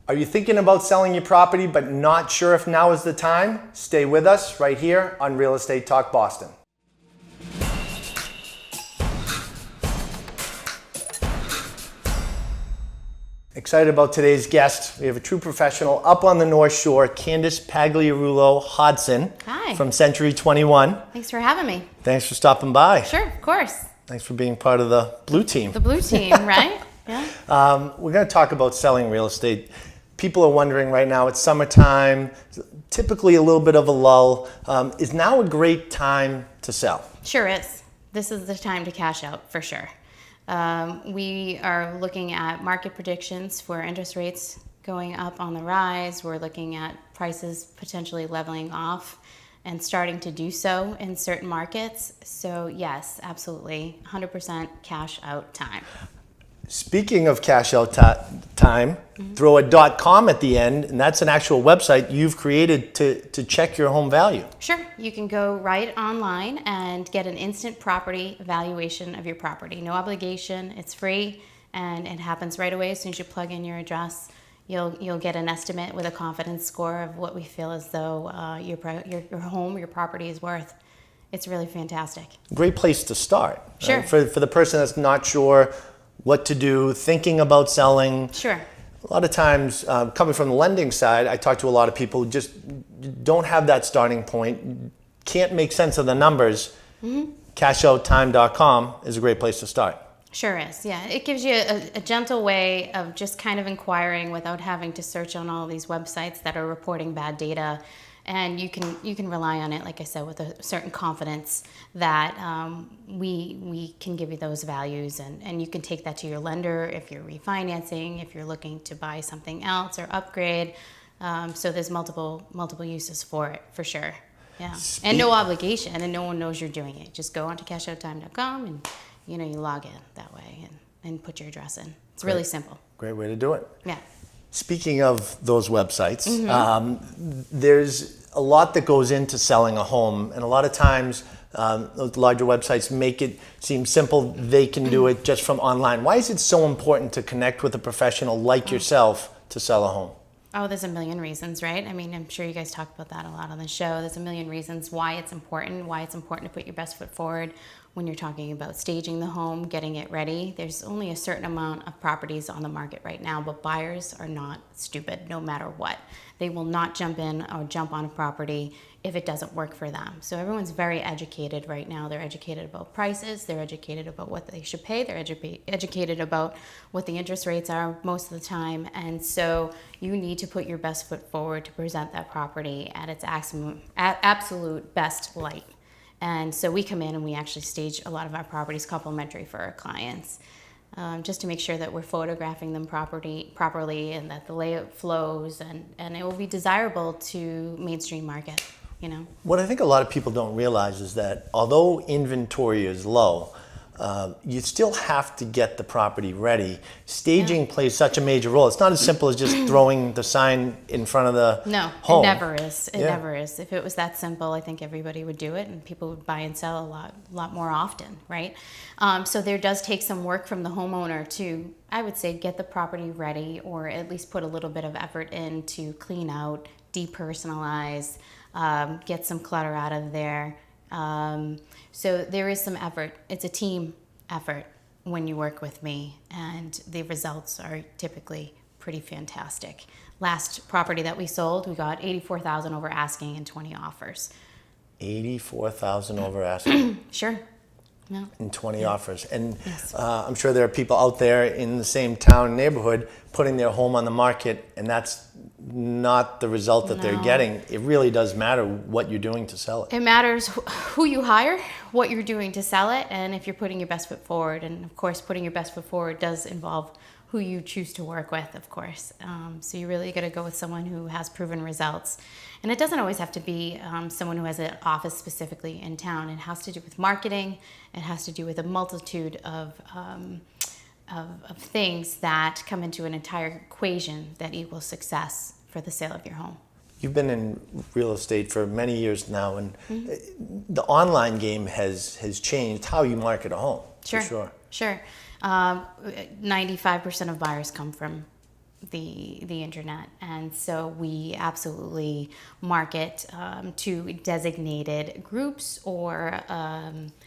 Are you thinking about selling your property but not sure if now is the time? Stay with us right here on Real Estate Talk Boston. Excited about today's guest. We have a true professional up on the North Shore, Candice Pagliarulo Hodgson. Hi. From Century 21. Thanks for having me. Thanks for stopping by. Sure, of course. Thanks for being part of the blue team. The blue team, right? Yeah. We're going to talk about selling real estate. People are wondering right now, it's summertime, typically a little bit of a lull. Is now a great time to sell? Sure is. This is the time to cash out, for sure. We are looking at market predictions for interest rates going up on the rise. We're looking at prices potentially leveling off and starting to do so in certain markets. So yes, absolutely, 100% cash out time. Speaking of cash out time, throw a .com at the end, and that's an actual website you've created to check your home value. Sure, you can go right online and get an instant property evaluation of your property. No obligation, it's free, and it happens right away as soon as you plug in your address. You'll get an estimate with a confidence score of what we feel as though your home, your property is worth. It's really fantastic. Great place to start. Sure. Right? For the person that's not sure what to do, thinking about selling. Sure. A lot of times, coming from the lending side, I talk to a lot of people who just don't have that starting point, can't make sense of the numbers. CashOutTime.com is a great place to start. Sure is, yeah. It gives you a gentle way of just kind of inquiring without having to search on all these websites that are reporting bad data. And you can rely on it, like I said, with a certain confidence that we can give you those values, and you can take that to your lender if you're refinancing, if you're looking to buy something else or upgrade. So there's multiple uses for it, for sure. Yeah, and no obligation, and no one knows you're doing it. Just go onto CashOutTime.com and you log in that way and put your address in. It's really simple. Great way to do it. Yeah. Speaking of those websites, there's a lot that goes into selling a home, and a lot of times those larger websites make it seem simple. They can do it just from online. Why is it so important to connect with a professional like yourself to sell a home? Oh, there's a million reasons, right? I mean, I'm sure you guys talk about that a lot on the show. There's a million reasons why it's important to put your best foot forward when you're talking about staging the home, getting it ready. There's only a certain amount of properties on the market right now, but buyers are not stupid no matter what. They will not jump in or jump on a property if it doesn't work for them. So everyone's very educated right now. They're educated about prices. They're educated about what they should pay. They're educated about what the interest rates are most of the time. And so you need to put your best foot forward to present that property at its absolute best light. And so we come in and we actually stage a lot of our properties complimentary for our clients, just to make sure that we're photographing them properly and that the layout flows and it will be desirable to mainstream market, What I think a lot of people don't realize is that although inventory is low, you still have to get the property ready. Staging plays such a major role. It's not as simple as just throwing the sign in front of the home. It never is. It never is. If it was that simple, I think everybody would do it and people would buy and sell a lot more often, right? So there does take some work from the homeowner to, I would say, get the property ready or at least put a little bit of effort in to clean out, depersonalize, get some clutter out of there. So there is some effort. It's a team effort when you work with me, and the results are typically pretty fantastic. Last property that we sold, we got $84,000 over asking and 20 offers. $84,000 over asking. Sure. Yeah. And 20 offers. And Yes. I'm sure there are people out there in the same town and neighborhood putting their home on the market, and that's not the result that they're getting. It really does matter what you're doing to sell it. It matters who you hire, what you're doing to sell it, and if you're putting your best foot forward. And of course, putting your best foot forward does involve who you choose to work with, of course. So you really got to go with someone who has proven results. And it doesn't always have to be someone who has an office specifically in town. It has to do with marketing. It has to do with a multitude of things that come into an entire equation that equals success for the sale of your home. You've been in real estate for many years now, and the online game has changed how you market a home. Sure, for sure. Sure. 95% of buyers come from the internet, and so we absolutely market to designated groups or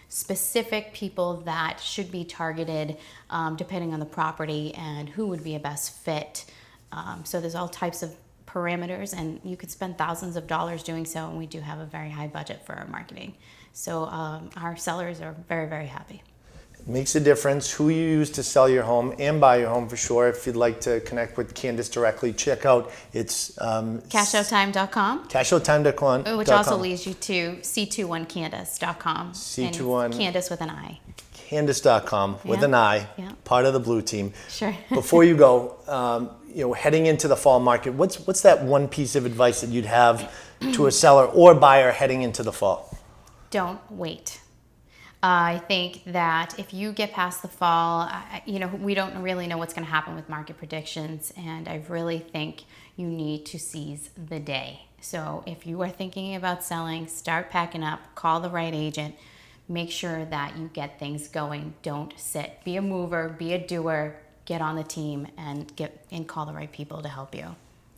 specific people that should be targeted depending on the property and who would be a best fit. So there's all types of parameters, and you could spend thousands of dollars doing so, and we do have a very high budget for our marketing. So our sellers are very, very happy. It makes a difference who you use to sell your home and buy your home for sure. If you'd like to connect with Candice directly, check out CashOutTime.com. CashOutTime.com. Which also leads you to C21Candice.com. C21 And Candice with an I. Candice.com with Yeah. an I, Yeah. part of the blue team. Sure. Before you go, heading into the fall market, what's that one piece of advice that you'd have to a seller or buyer heading into the fall? Don't wait. I think that if you get past the fall, we don't really know what's going to happen with market predictions, and I really think you need to seize the day. So if you are thinking about selling, start packing up, call the right agent, make sure that you get things going. Don't sit. Be a mover, be a doer, get on the team, and call the right people to help you.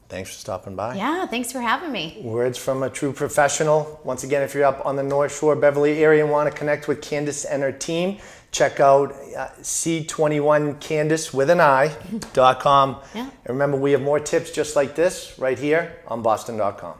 Thanks for stopping by. Yeah, thanks for having me. Words from a true professional. Once again, if you're up on the North Shore, Beverly area and want to connect with Candice and her team, check out C21Candice with an I.com. Yeah. And remember, we have more tips just like this right here on Boston.com.